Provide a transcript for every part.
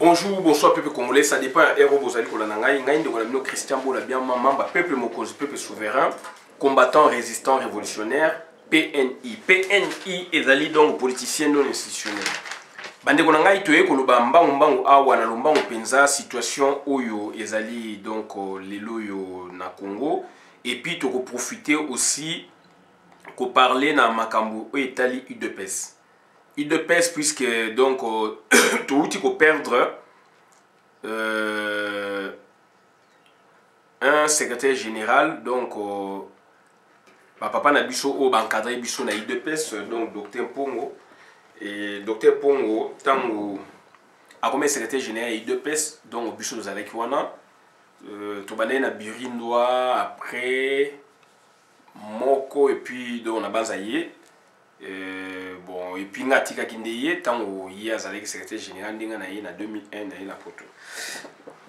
Bonjour, bonsoir peuple congolais, ça dépend à Héros Bozali Kolanangaï, Ngaïn de Kolamino Christian Bolabien, Mamba, peuple Mokoz, peuple souverain, combattant, résistant, révolutionnaire, PNI. PNI est donc politicien non institutionnel. Bande Konangaï, Toye Koloba Mbangu Awa na Lombangu Penza, situation Oyo ezali donc les loyo na Congo, et puis tu peux profiter aussi qu'on parler na Makambu Etali UDPS. UDPS puisque donc tout tu peux perdre un secrétaire général donc papa Nabiso au encadré biso na UDPS donc docteur Pongo et docteur Pongo tango a comme secrétaire général UDPS donc biso nous avec wana to bané na Birindwa après Moko et puis donc on a basaillé bon et puis ngatika kindeye tango hier avec secrétaire général ndinga na na 2001 na la photo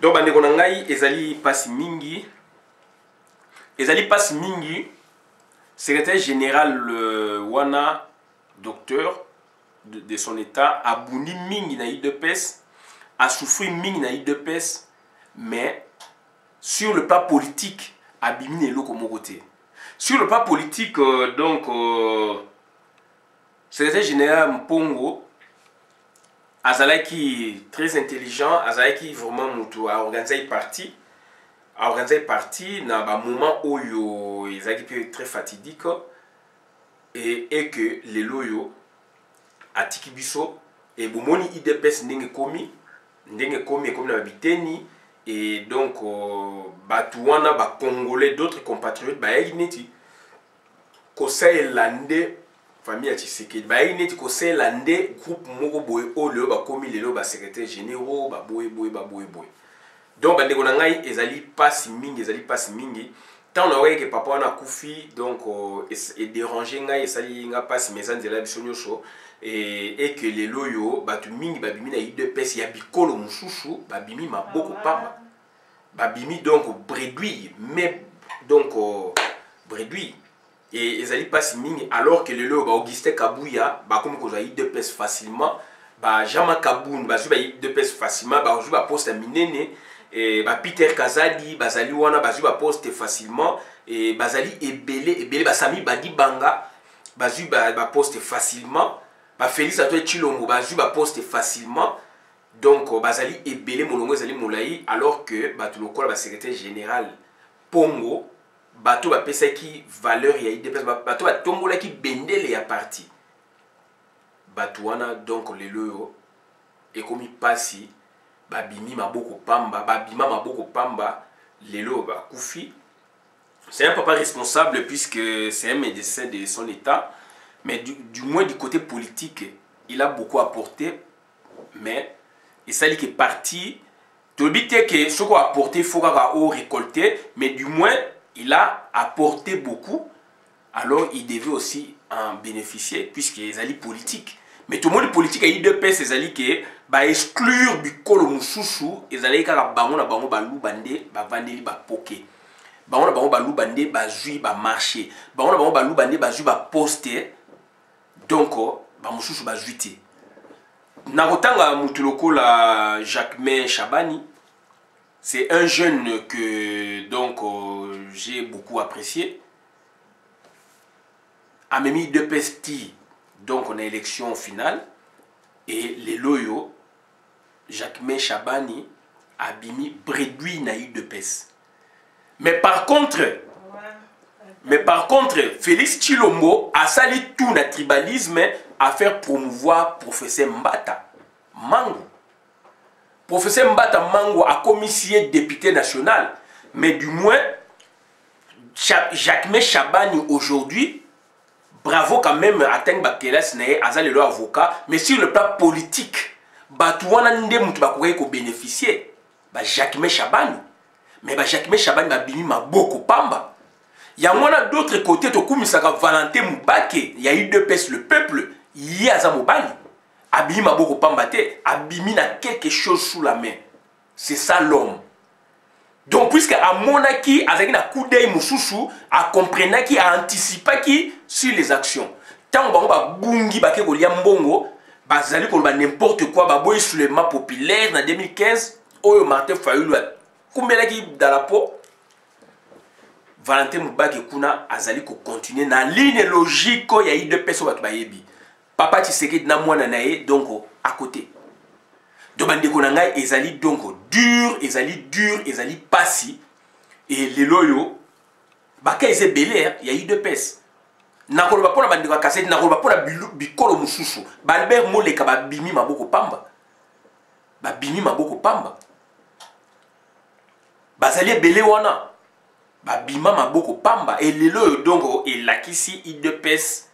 donc bande kona ngai ezali passe mingi secrétaire général wana docteur de son état abuni mingi na UDPS a souffert mingi na UDPS mais sur le plan politique abimi eloko mokote sur le plan politique donc secrétaire général Mpongo azalaki très intelligent, azalaki vraiment mutu a organiser parti na ba moment oyo ezalaki très fatidique et que les loyo atiki biso et bomoni IDPS ndenge komi comme na biteni et donc batu wana ba congolais d'autres compatriotes ba yineti ko saelande famille à Tshisekedi ba ineti ko selande groupe moko boye o le ba komi lelo ba secrétaire généraux ba boye donc bande kona ngai ezali passe mingi tant on aurait que papa wana kufi donc et déranger ngai esali nga passe maison de la bisonyoso et que les loyo batu mingi babimi na UDPS ya bikolo mususu babimi maboko pamba babimi donc bredouille mais donc bredouille et ils allaient pas si ming alors que le lo Augustin Kabouya ba comme ko UDPS facilement ba Jama Kaboun ba zuba UDPS facilement ba zuba poste minene et ba Peter Kazadi ba zali wana ba zuba poste facilement et bazali ebele ba Sami Badi Banga ba zuba ba poste facilement ba Félix Antoine Chilombo ba zuba poste facilement donc bazali ebele molongo zali molai alors que ba tout le corps ba secrétaire général Pongo bato ba pesa ki valeur ya IDPS bato ba tombola ki bendele ya parti bato wana donc lelo et komi pasi babimi maboko pamba lelo ba kufi c'est un papa responsable puisque c'est un médecin de son état mais du moins du côté politique il a beaucoup apporté mais il s'agit que parti to bité que ce qu'on a apporté il faut récolter mais du moins il a apporté beaucoup, alors il devait aussi en bénéficier, puisqu'il est politique. Mais tout le monde politique a eu deux pèses, c'est que bah exclure bikolo mususu, ils allaient car bango na bango balou bandé, ba vandeli ba poké. Bango na bango balou bandé, ba jui ba marché. Bango na bango balou bandé, ba jui ba posté. Donc ba mususu ba juité. Nakotanga mutuloko la Jacquemain Chabani. C'est un jeune que donc j'ai beaucoup apprécié. Amemi de Pesti, donc on a élection finale. Et les loyaux, Jacquemain Chabani, Abimi, Bredouille n'a eu de pes. Mais par contre, Félix Chilombo a sali tout le tribalisme à faire promouvoir professeur Mbata Mango. Professeur Mbata Mango a commissionné député national, mais du moins, Jacquemain Chabani aujourd'hui, bravo quand même à Teng Bakelas, Azal avocat, mais sur le plan politique, Batouana Nde Moutoubakouré ko bénéficier, Jacquemain Chabani, mais Jacquemain Chabani a bimi ma beaucoup pamba. Il y a d'autres côtés, Tokumisaka Valentin Moubake, il y a eu deux pèses le peuple, il y a Zamobali. Abimi maboko pambate, abimi na quelque chose sous la main. C'est ça l'homme. Donc puisque à monaki avec un coup d'œil mususu, a comprenant qui a anticipé qui sur les actions. Tant on ba bungi ba ke kolia mbongo, bazali koloba n'importe quoi baboyi soulèvement populaire na 2015 oyo Martin Fayulu kumbelaki dans la peau. Valentin Mubaki kuna azali ko continuer na ligne logique ya UDPS bato bayebi. Papa Tshisekedi na mwana na ye donc à côté. Donc bandeko na ngai ezali donc dur, ezali pasi et lelo yo baka eze belé ya UDPS. Na koloba pona bandeko kaseti na koloba pona bikolo mususu. Ba Albert Moleka ba bimi maboko pamba. Ba bimi maboko pamba. Bazali belé wana. Babima maboko pamba et lelo donc elakisi UDPS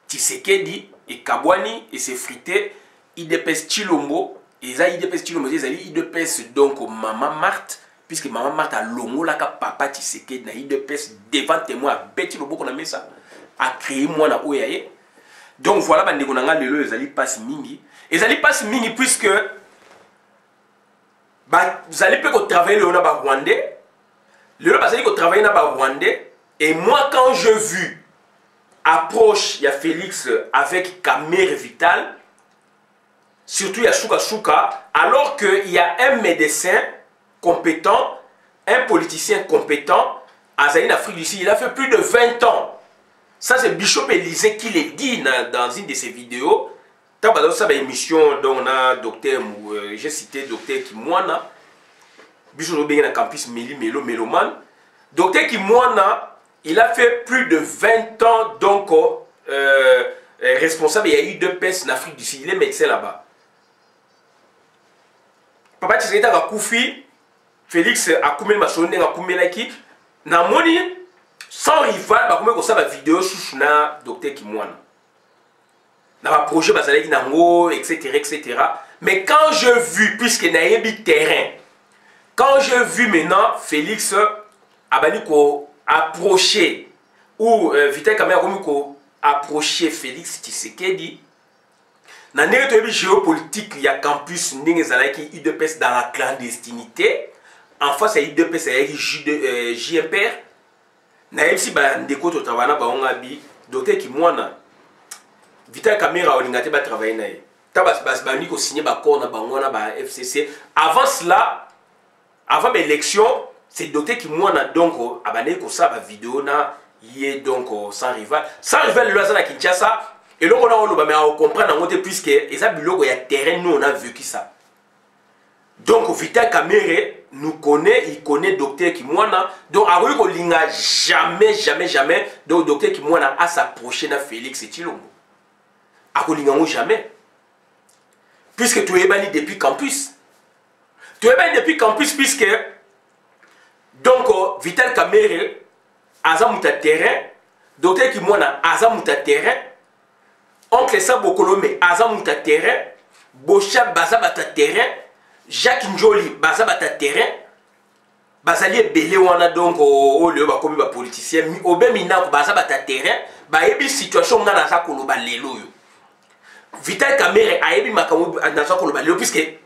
Tshisekedi et Kabwani et c'est frité UDPS Chilombo et ça UDPS Chilombo c'est UDPS donc maman Marthe puisque maman Marthe a longo la papa Tshisekedi na UDPS devant témoin beti loboko na mesa a créé moi na oyaye donc voilà bandeko na nga lelo ezali passe mingi puisque vous allez peut travailler le na ba Rwandais. Le parce que travaille dans le Rwandais et moi quand je vu approche il y a Félix avec Kamere Vital surtout il y a Chouka alors qu'il y a un médecin compétent, un politicien compétent en Afrique du Sud, il a fait plus de 20 ans. Ça c'est Bishop Élisée qui le dit dans une de ses vidéos. Dans cette émission dont on a docteur, j'ai cité docteur Kimwana. Bishop Obéga na campus Méloman. Docteur Kimwana, il a fait plus de 20 ans donc responsable. Il y a eu UDPS en Afrique du Sud. Il est médecin là-bas. Papa Tshisekedi a Koufi, Félix a Koumé Masonde a Koumé Laki. Na moni sans rival, ba Koumé ko sa ba vidéo sur na docteur Kimwana. Na ba projet bazalaki nango etc. Mais quand je vu puisque na yebi terrain. Quand j'ai vu maintenant Félix Abaniko approcher ou Vital Kamere approcher Félix Tshisekedi, dans la géopolitique, il y a campus Ndengezalaki UDPS dans la clandestinité. En face, il y a UDPS avec JMPR. Naïsi Bandeko to travailler na baongabi, docteur Kimwana. Vital Kamere a olingate ba travailler na ye. Tabas Baniko signé ba corps na bangona ba FCC. Avant cela, avant l'élection, c'est le docteur qui m'a donc abonné comme ça, ma vidéo na yé donc sans rival. Sans rival, le à Kinshasa. Et là, on comprend en côté puisque il y a terrain, nous on a vécu ça. Donc Vital Kamere nous connaît, il connaît docteur qui m'a donc avant qu'on linga jamais. Donc docteur qui m'a à s'approcher de Félix et Chilombo. À qu'on linga jamais. Puisque tu es banni depuis campus. Tu es bien depuis campus puisque donc Vital Kamere azamuta terrain, docteur Kimwana azamuta terrain, oncle Sabo Kolomé azamuta terrain, Bocha bazabata terrain, Jacques Njoli bazabata terrain, Bazali belé wana donc au lieu ba komi ba politicien, obe mina bazabata terrain, ba yebi situation ngana za koloba lelo yo. Vital Kamere ayebi makamu na za koloba lelo puisque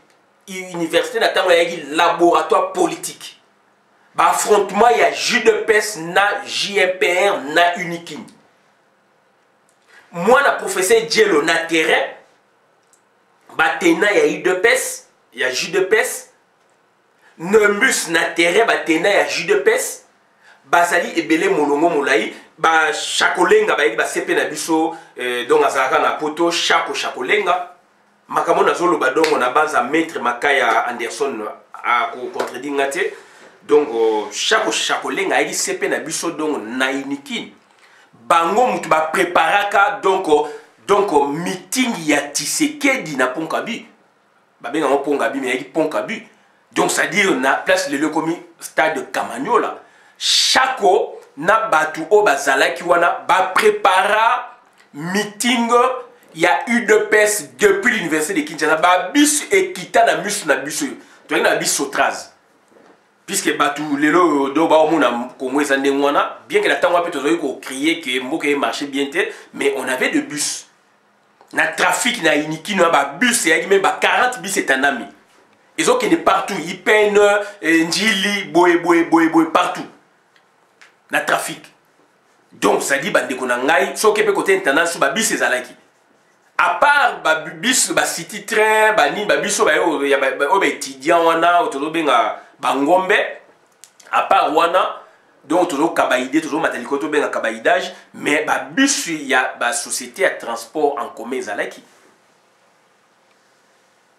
université d'attendre un laboratoire politique. Affrontement, il y a UDPS, na JMPR, na Unikin. Moi, la professeur Dielo na terrain, batena il y a UDPS, il y a UDPS. Nemus na terrain, batena il y a UDPS. Bazali ebele molongo molai, ba chakolenga ba ba sepe na biso donc azaka na poto chakolenga. Makamona zolo badongo na banza maître Makaya Anderson a contredit ngate donc chakolenga ayi sepe na biso donc na Unikin bango mutu ba préparaka donc meeting ya Tshisekedi na Ponkabi ba benga mo Ponkabi mais yaki Ponkabi donc ça dire na place le komi stade Kamanyola chako na batu o bazalaki wana ba prépara meeting. Il y a eu deux PES depuis l'université de Kinshasa. Ba bis et kita na mus na biso. Tu as bis sotraz. Puisque batu lelo do ba omuna komo ezande ngwana, bien que la temps peut toujours ko crier que mboka marché bien tête, mais on avait de bus. Na trafic na iniki na ba bus et même ba 40 bus c'est un ami. Ils ont qui est partout, ils peinent njili boy partout. Na trafic. Donc ça dit bande ko na ngai, so ke pe côté international so ba bus ezalaki. à part biso ba city train ba ni ba biso ba yo ya ba étudiant wana to benga bangombe à part wana donc toujours kabaïdé toujours mataliko to benga kabaïdage mais ba biso ya ba société à transport en commun zalaki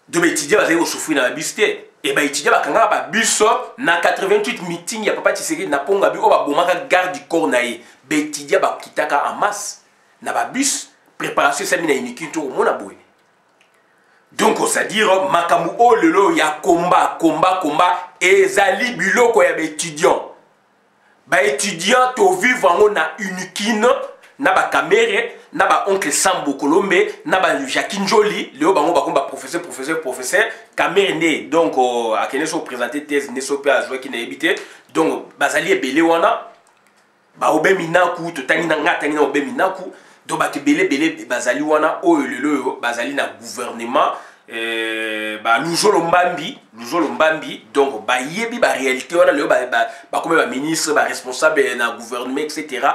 de ba étudiant ba zéro souffrir na bus té et ba étudiant ba kanga ba biso na 88 meeting ya papa Tshisekedi na ponga bi o ba bomaka garde du corps na ye ba étudiant ba kitaka en masse na ba bus préparation ça mina iniki to mona boy donc c'est-à-dire makambu o lelo ya combat ezali biloko ya ba étudiant to vivre en na unikine na ba caméra na ba oncle Sambo Kolombe na ba Jacques Njoli leo bango ba komba professeur caméra né donc akene so présenter thèse ne so pe a jouer ki na ebité donc bazali ebele wana ba obemina ku to tangina ngata ngina obemina ku donc ba belé bazali wana o lelo bazali na gouvernement ba lujolo mbambi donc ba yebi ba réalité wana lelo ba comme ba ministre ba responsable na gouvernement etc.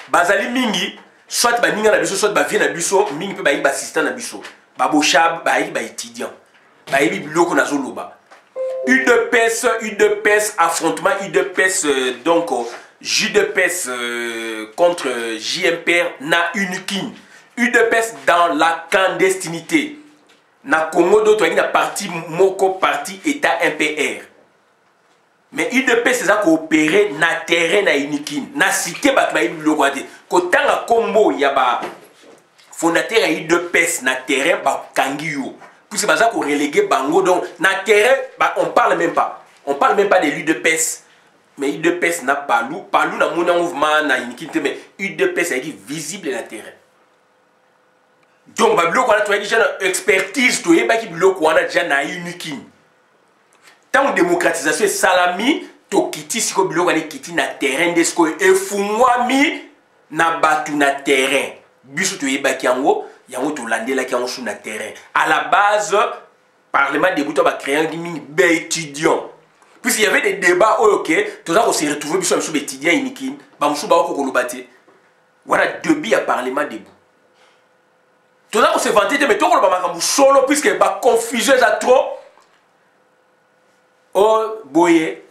bazali mingi soit ba ninga na biso soit ba vie na biso mingi pe ba yi ba assistant na biso ba boshab ba yi ba étudiant ba yebi biloko na zoloba UDPS affrontement UDPS donc JDPS contre JMPR na unikin UDPS dans la clandestinité na Congo d'autres na parti moko parti état MPR mais UDPS c'est ça coopérer na terrain na unikin na cité ba ba biloko ate ko tanga kombo ya ba fondateur ya UDPS na terrain ba kangiyo puisque baza ko reléguer bango donc na terrain bah, on parle même pas de l'UDPS mais UDPS n'a pas palou na mon mouvement na inikité mais UDPS est visible na terrain donc ba biloko wana to déjà expertise to yeba ki biloko wana déjà na unikin tant démocratisation salami to kiti siko biloko wana kiti na terrain desko efungwami na batu na terrain biso to yeba ki yango to landela ki yango sur na terrain à la base parlement début to ba créer un be étudiant puisqu'il y avait des débats ok tout ça on s'est retrouvé biso biso étudiant inikin ba musu ba ko kolobate voilà début à parlement début tout ça on s'est vanté mais to ko ba makambu solo puisque ba confusion ça trop oh boye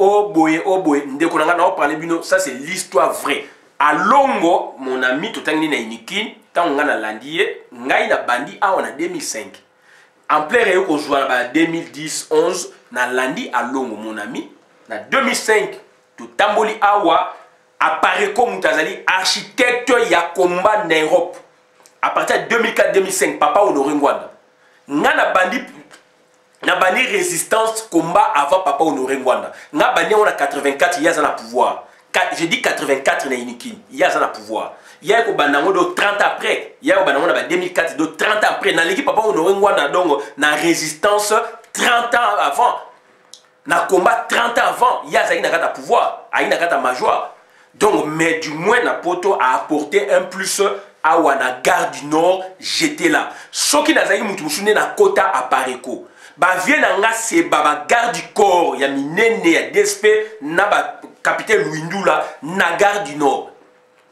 ndeko nanga na parler bino ça c'est l'histoire vraie à longo mon ami totangi na inikin tant nga na landier ngai na bandi a on a 2005 en plein réel ko jouer ba 2010 11 na landi à longo mon ami na 2005 to tamboli awa apparaît comme mutazali architecte ya combat na Europe à partir de 2004 2005 papa Honoré Ngwanda nga na bandi résistance combat avant papa Honoré Ngwanda nga bandi on a 84 il y a na pouvoir je dis 84 na inikin il y a na pouvoir il y a ko banango do 30 après il y a ko banango na 2004 do 30 après na l'équipe papa Honoré Ngwanda donc na résistance 30 ans avant na combat 30 ans avant il y a ça na kata pouvoir a na kata major donc mais du moins na poto a apporté un plus à wana gare du Nord j'étais là soki na zaki mutu musune na kota apareko ba vie na nga se baba gare du corps ya minene ya DSP na ba capitaine Luindula na gare du Nord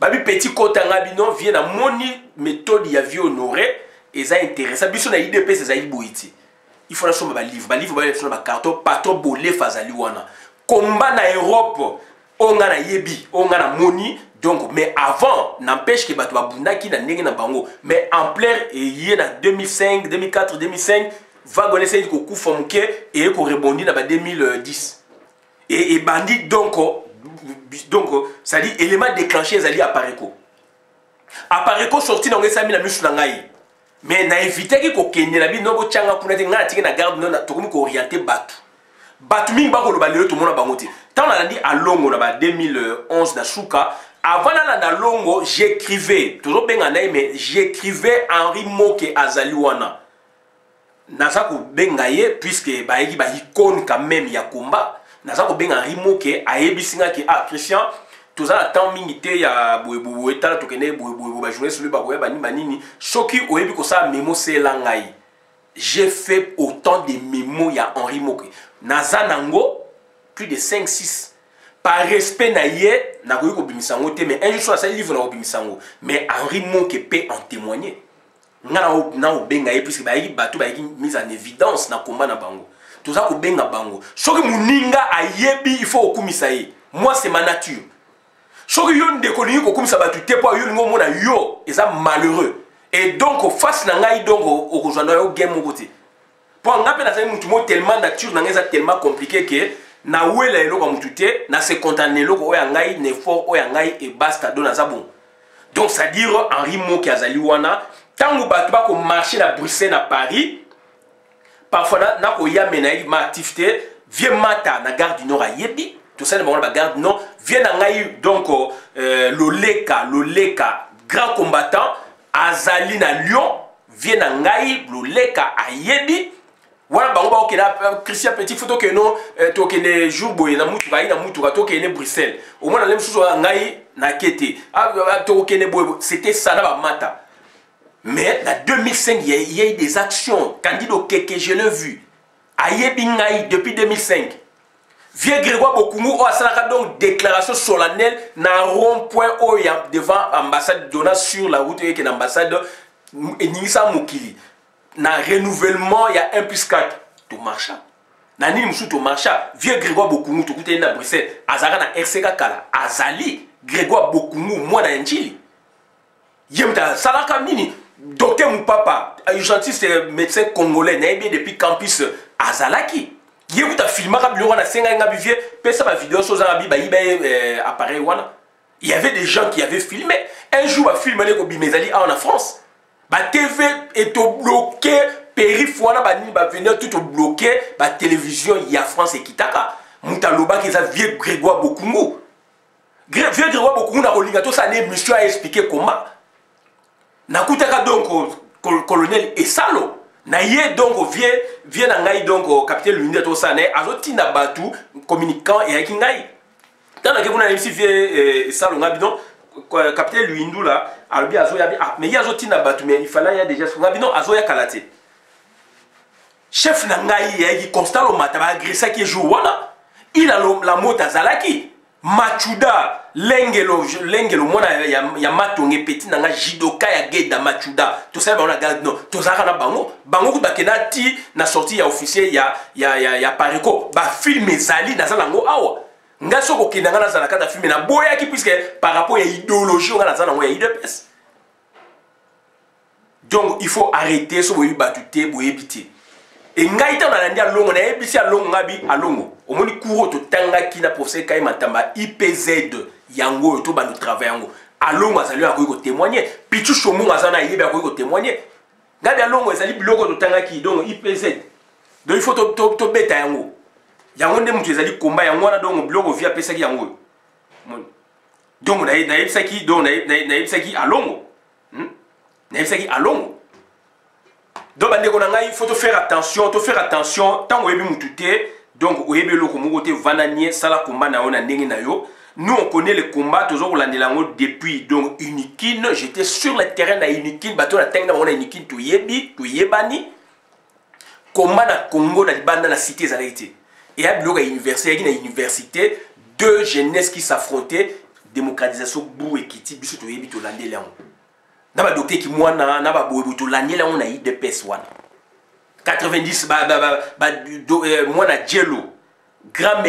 babi petit kota nga bino vie na moni méthode ya vie honoré et ça intéressant biso na IDP c'est ça iboiti il faut la somme ba livre ba sur ba carton patron bolé fazali wana combat na Europe on a na yebi on a na moni donc mais avant n'empêche que bato babundaki na ndenge na bango mais en plein et na 2005 2004 2005 va connaître ko kufa muke et ko rebondi na ba 2010 et bandit donc ça dit élément déclenché zali apareko sorti na ngesa mi na misu na ngai mais na éviter ki ko kende na bi no ko changa kuna te ngana tike na garde no to komi ko orienter batu mingi ba ko lo ba lelo to mona bango te tant on a dit à longo na ba 2011 na suka avant na longo j'écrivais toujours ben mais j'écrivais Henri Moke azali wana naza ko bengaye puisque ba yiki ba icône quand même ya combat naza ko benga Henri Moke ayebisinga ki Christian toza na temps mingi te ya boye etala tokene boye ba journée sur le ba boye banini soki oyebi ko sa memo sela ngai j'ai fait autant de mémos ya Henri Moke naza nango plus de 5 6 par respect na ye na koyi ko bimisango te mais un jour ça livre na ko bimisango mais Henri Monke peut en témoigner ngana na obenga ye puisque ba yi bato ba yi mise en évidence na combat na bango tout ça ko benga bango soki muninga ayebi il faut okumisa ye moi c'est ma nature soki yo ndeko ni ko kumisa batu te po yo ngo mona yo eza malheureux et donc face na ngai donc au rejoindre yo game mo côté pour ngape na mutu mo tellement nature na ngeza tellement compliqué que na wela eloko mutu te na se contenter eloko oya ngai ne fort oya ngai et basta do na za bon donc ça dire Henri Monke azali wana tango batu ba ko marcher na Bruxelles na Paris parfois na ko ya menaï ma activité vient mata na gare du Nord à yebi tout ça na ba gare du Nord vient na ngai donc Loleka grand combattant azali na Lyon vient na ngai Loleka à yebi voilà bango ba okena Christian Petit photo que non to kene jour boye na mutu ba ina mutu ka to kene Bruxelles au moins na lem suzo ngai na kete to kene boye c'était ça na ba mata. Mais en 2005, il y a eu des actions. Candidat Keke, je l'ai vu. Aye Bingaï depuis 2005. Vieux Grégoire Bokoumou a donc déclaration solennelle dans rond-point devant l'ambassade Dona sur la route et l'ambassade Nisa Moukili. Dans renouvellement, il y a 1+4. Tout marcha. Dans Nini tout marcha. Vieux Grégoire Bokoumou, tout côté dans Bruxelles. Azara na RCK Kala. Azali. Grégoire Bokoumou, moi dans Njili. Yemta, Salaka Nini. Docteur Moupapa, urgentiste médecin congolais, depuis campus Azalaki. Il y a filmé appareil. Il y avait des gens qui avaient filmé. Un jour, il filmé en France. La TV est bloqué, périph, va venir tout bloqué, la télévision, il y a France et Kitaka. Moutaloba qui est vieux Grégoire Bokoumou. Vieux Grégoire Bokoumou, ça monsieur a expliqué comment. Nakutaka donc colonel Esalo naye donc vient na ngai donc capitaine Luinde to ça né azotina batu communicant et avec ngai tant que vous n'avez ici vie Esalo ngabi donc capitaine Luindu là albi azoya mais il azotina batu mais il fallait y a déjà ngabi non azoya kalate chef na ngai qui constat le matin agressé qui joue wana il a la moto azalaki Machuda lengelo mona ya matonge petit nanga jidoka ya geda Machuda tout ça on a gardé non tout ça na bango ku bakena ti na sortie ya officier ya Pariko ba film ezali na zango awa ngaso ko kinanga na zalaka ta film na boya ki puisque par rapport à idéologie on a zango ya IDPS donc il faut arrêter ce boyi batute boyi biti et ngaita na ndia longo na ebisi ya longo ngabi alongo omoni kuro to tanga kina professeur Kai Matamba IPZ yango to ba no travail yango alongo azali akoyi ko témoigner pichu shomu azana yebe akoyi ko témoigner ngabi alongo ezali biloko to tanga ki donc IPZ donc il faut to beta yango nde mutu ezali komba yango na donc biloko via pesa ki yango donc na yebisa ki donc na yebisa ki alongo na yebisa ki alongo. Donc, il faut faire attention, tant que vous donc vous avez le combat vananier, sala combat na ona ndenge na yo. Nous on connaît le combat toujours landelango depuis donc Unikin, j'étais sur le terrain de Unikin, bateau la tenga on a Unikin to yebi, to yebani. Combat na Congo na banda la cité zalété. Et à bloc à université, deux jeunesses qui s'affrontaient, démocratisation bou et kiti biso to yebi to landelango. Naba docteur qui moi na ba bobo to landelango on a IDPS wana. 90 moi na Djelo grand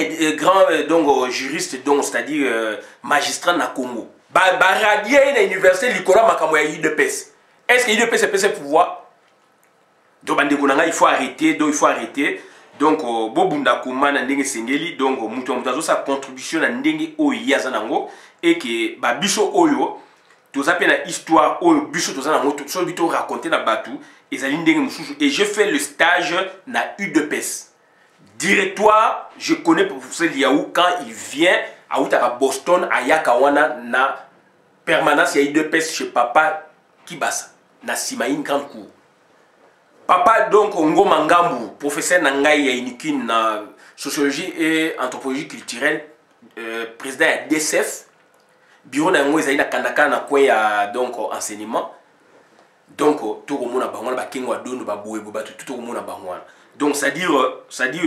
donc juriste donc c'est-à-dire magistrat na Congo radier na université likola makambo ya IDPS. Est-ce que IDPS peut se pouvoir donc il faut arrêter donc bobunda kuma na ndenge sengeli donc mutu mutazo sa contribution na ndenge oyo yaza nango et que ba biso oyo tout ça na histoire oyo biso to za nango so bito raconter na batu et je fais le stage na UDPS. Directoire, je connais professeur Liaou quand il vient à Boston, à Yakawana, na permanence à UDPS chez papa Kibasa, na Simaïn Grand Cour. Papa donc Ngo Mangambu, professeur Nangaï à Inikin na sociologie et anthropologie culturelle, président à DSF, bureau na Ngo na Kandaka na quoi donc enseignement. Donc tout le monde a bangoana ba kengo adondo ba boye bo batu tout le monde a bangoana donc ça dire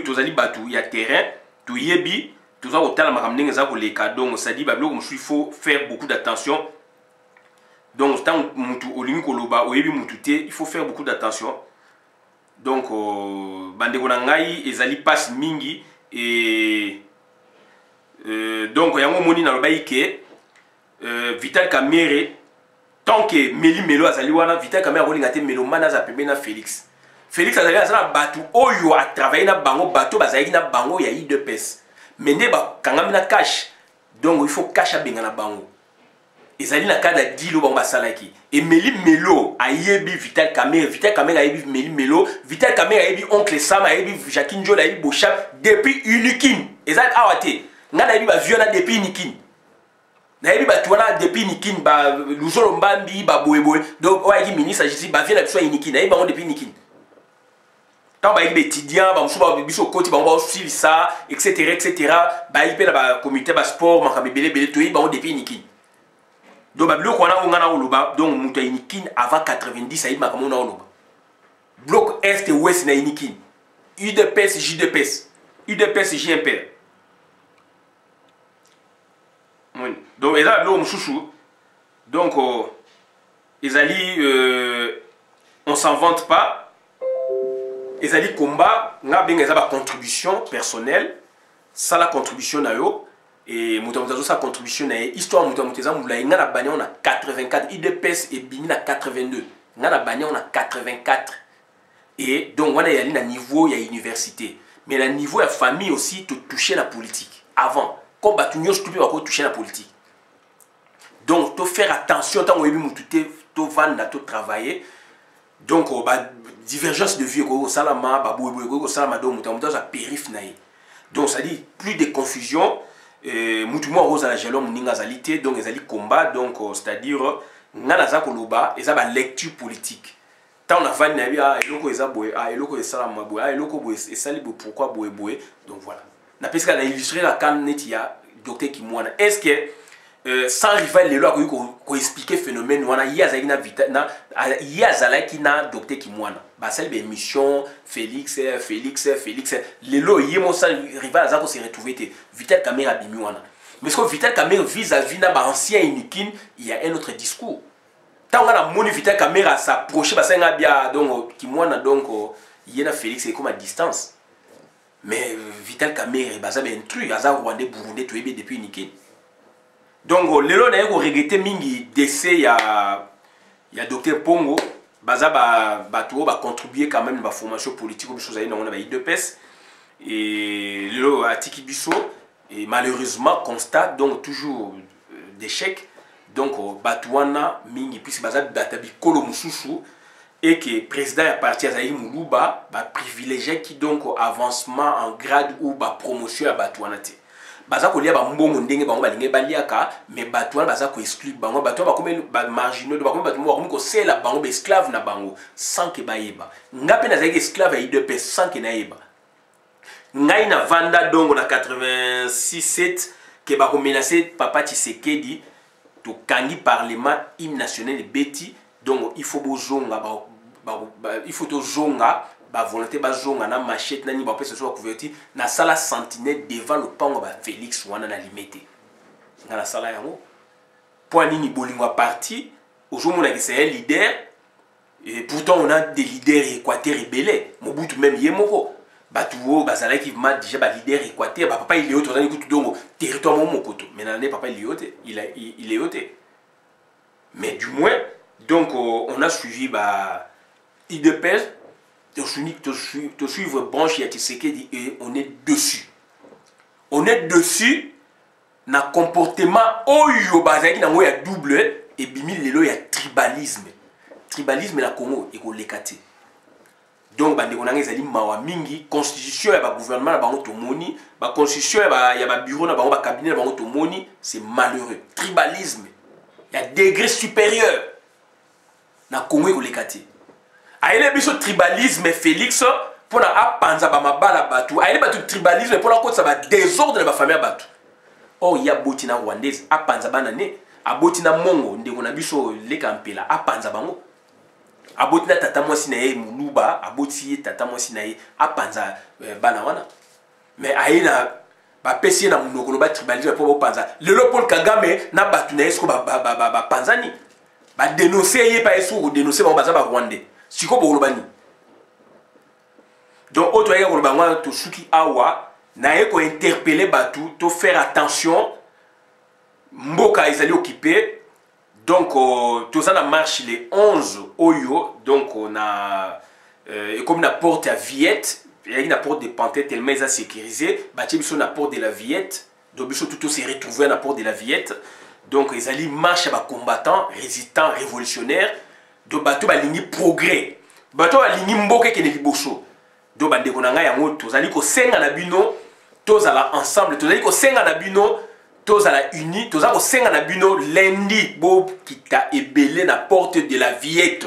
tozali batu ya terrain to yebi tout ça autant la makamne ça pour les cadeaux ça dit bablo comme il faut faire beaucoup d'attention donc tant mutu olingi koloba oyebi mutute il faut faire beaucoup d'attention donc bandeko na ngai ezali passe mingi et donc yango moni na lobai ke Vital Kamerhe tant que Meli Melo azali wana Vital Kamerhe akolinga te Melo mana za pembe na Félix azali azala batu oyo a travailler na bango bato bazali na bango ya I2PS mais ne ba kangami na cash donc il faut cash benga na bango ezali na kada dilo bango basalaki et Meli Melo ayebi Vital Kamerhe ayebi Meli Melo Vital Kamerhe ayebi oncle Sam ayebi Jackie Njol ayebi Bochap depuis Unikin ezali awate nga na yebi ba viona depuis Unikin na yebi ba tuana depuis Unikin ba Luzolo Mbambi ba boyeboy donc oya ki ministre ici ba viona biso Unikin na yebi bango depuis Unikin tant ba yebi étudiant ba musu ba biso koti bango ba suivi ça etc ba yebi na ba comité ba sport makabe belé to yebi bango depuis Unikin. Donc, bloc on a oloba donc muta Inikin avant 90 aïe makamo na oloba. Bloc est et ouest na Inikin. U2PS J2PS. U2PS JMP. Oui. Donc eza bloc mchouchou. Donc ezali on s'en vante pas. Ezali combat nga benga eza ba contribution personnelle. Ça la contribution na yo. Et Moutamoutazo sa contribution na histoire Moutamoutaza moula nga na bani on a 84 I2PS et bini na 82 nga na bani on a 84 et donc on a yali na niveau ya université mais na niveau ya famille aussi te toucher la politique avant comme batunyo stupé ba ko toucher la politique donc to faire attention tant oyebi mutute to vanda to travailler donc ba divergence de vie ko salama ba boyeboy ko salama donc Moutamoutaza périph na donc ça dit plus de confusion. Mutumo rose à la jalom ninga zalité donc ezali combat donc c'est-à-dire ngana za koloba eza ba lecture politique tant on a vani na bia eloko eza boye eloko esala maboye eloko boye esali bo pourquoi boye donc voilà na pesika na illustrer la canette ya docteur Kimwana est-ce que sans rival lelo akoki ko expliquer phénomène wana yazali na vita na yazalaki na docteur Kimwana basali be émission Félix lelo yemo sa rival azako se retrouver te Vital Kamerhe abimi wana mais ce que Vital Kamerhe vis-à-vis na ba ancien Inikin il y a un autre discours tant on a moni Vital Kamerhe s'approcher basenga bia donc Kimwana donc yena Félix est comme à distance mais Vital Kamerhe baza intrus aza rwandais burundais to ebe depuis Inikin donc lelo na yeko regretter mingi décès ya docteur Pongo baza bato ba contribuer quand même ba formation politique comme chose na on a ba I2PS et lelo atiki biso et malheureusement constate donc toujours d'échec donc batouana mingi puisque baza databi kolo mususu et que président ya parti Azaï Moulouba ba privilégié qui donc avancement en grade ou ba promotion à batouana te baza kolia ba mbongo ndenge bango balinge baliaka mais batouana baza ko exclure bango batouana ba comme ba marginaux ba comme batouana ko sela bango ba esclave na bango sans que bayeba ngape na zaki esclave ya I2PS sans que naeba ngai na vanda dongo na 86-7 ke ba ko menacer papa Tshisekedi to kangi parlement hymne national de Beti donc il faut bozonga il faut to zonga ba volonté ba zonga na machette nani ba pesa so couverture na sala sentinelle devant le pango ba Félix wana na limité na la sala yango point nini bolingwa parti aujourd'hui on a c'est un leader et pourtant on a des leaders équateur rebelle Mobutu même yemoko batuo bazala qui m'a déjà ba leader équateur ba papa il est autre dans donc territoire mokoto mais nan papa il est ôté mais du moins donc on a suivi ba I2PS te suivre branche ya Tshisekedi et on est dessus na comportement oyo bazaki na ngoya double et bimi lelo ya tribalisme la Congo et ko lekate donc bande konanga ezali mawa mingi constitution ya ba gouvernement na bango tomoni ba constitution ya ba bureau na bango ba cabinet na bango tomoni c'est malheureux tribalisme ya degré supérieur na Congo ko lekate aile biso tribalisme Félix pour na apanza ba mabala batu aile batu tribalisme pour na kotsa ba désordre na ba famille batu oh ya botina rwandaise apanza bana ne abotina mongo ndeko na biso leka mpela apanza bango abotina tata mwasi na ye Muluba aboti tata mwasi na ye apanza bana wana mais aina bapesi na munoko lo ba tribalisme pour panza lelo Paul Kagame na batu na esko ba panzani ba dénoncer ye pa esko dénoncer ba baza ba rwandais siko bolobani donc autre ya koloba ngwa to suki awa na ye ko interpeller batu to faire attention mboka ezali occupé donc tout ça na marche les 11 oyo donc on a comme la porte à Viette il y a une porte de Panthère tellement ils a sécurisé bâti biso na porte de la Viette donc biso tout s'est retrouvé à la porte de la Viette donc ils allaient marche ba combattants résistants révolutionnaires donc bato ba ligne progrès bato ba ligne mboka ke ne liboso donc bande ko na nga yango tozali ko senga na bino tozala ensemble tozali ko senga na bino tozala uni tozala ko senga na bino lundi bo kita ebele na porte de la Viette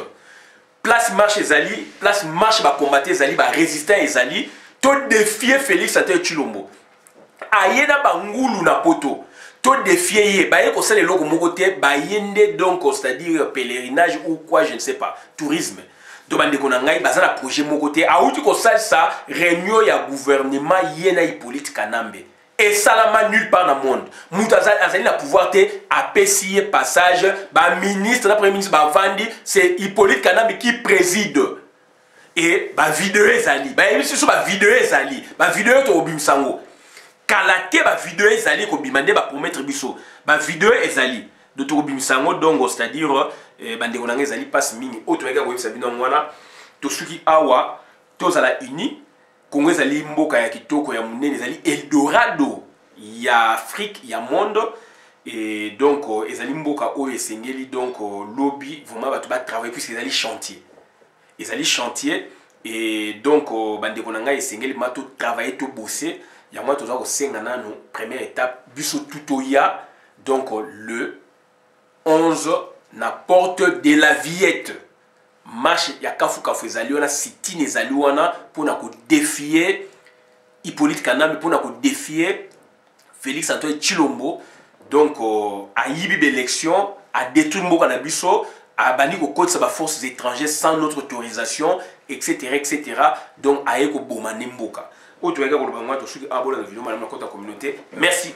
place marche ezali place marche ba combattre ezali ba résistant ezali to défier Félix Antoine Tshilombo ayena bangulu na poto to défier ye ba ye ko sala loko moko te ba yende donc c'est-à-dire pèlerinage ou quoi je ne sais pas tourisme donc bande ko na ngai baza na projet moko te auti ko sala ça réunion ya gouvernement yena Hippolyte Kanambe et salama nulle part dans le monde muta azali na pouvoir te apesi passage ba ministre na premier ministre ba vandi c'est Hippolyte Kanambe qui préside et ba vidéo ezali ba yebisi so ba vidéo ezali ba vidéo to obimsango kalate ba vidéo ezali ko bimande ba promettre biso ba vidéo ezali de to obimsango donc c'est-à-dire bande ko na ezali passe mingi auto eka ko yebisa bino ngwana to suki awa to zala uni Congo ezali mboka ya kitoko ya munene ezali Eldorado ya Afrique ya monde et donc ezali mboka oyo esengeli donc lobby vraiment bato ba travailler puisque ezali chantier et donc bande ko nanga esengeli mato travailler to bosser ya moi toza ko senga nano première étape biso tutoya donc le 11 na porte de la Viette marche ya kafu ezali wana sitine ezali wana pona ko défier Hippolyte Kanambe pona ko défier Félix Antoine Tshilombo donc a yibi d'élection a détruit mboka na biso a bani ko kotsa ba forces étrangères sans notre autorisation etc donc a yeko bomane mboka oto yaka ko ba ngwa to suki abola na vidéo malama kota communauté merci.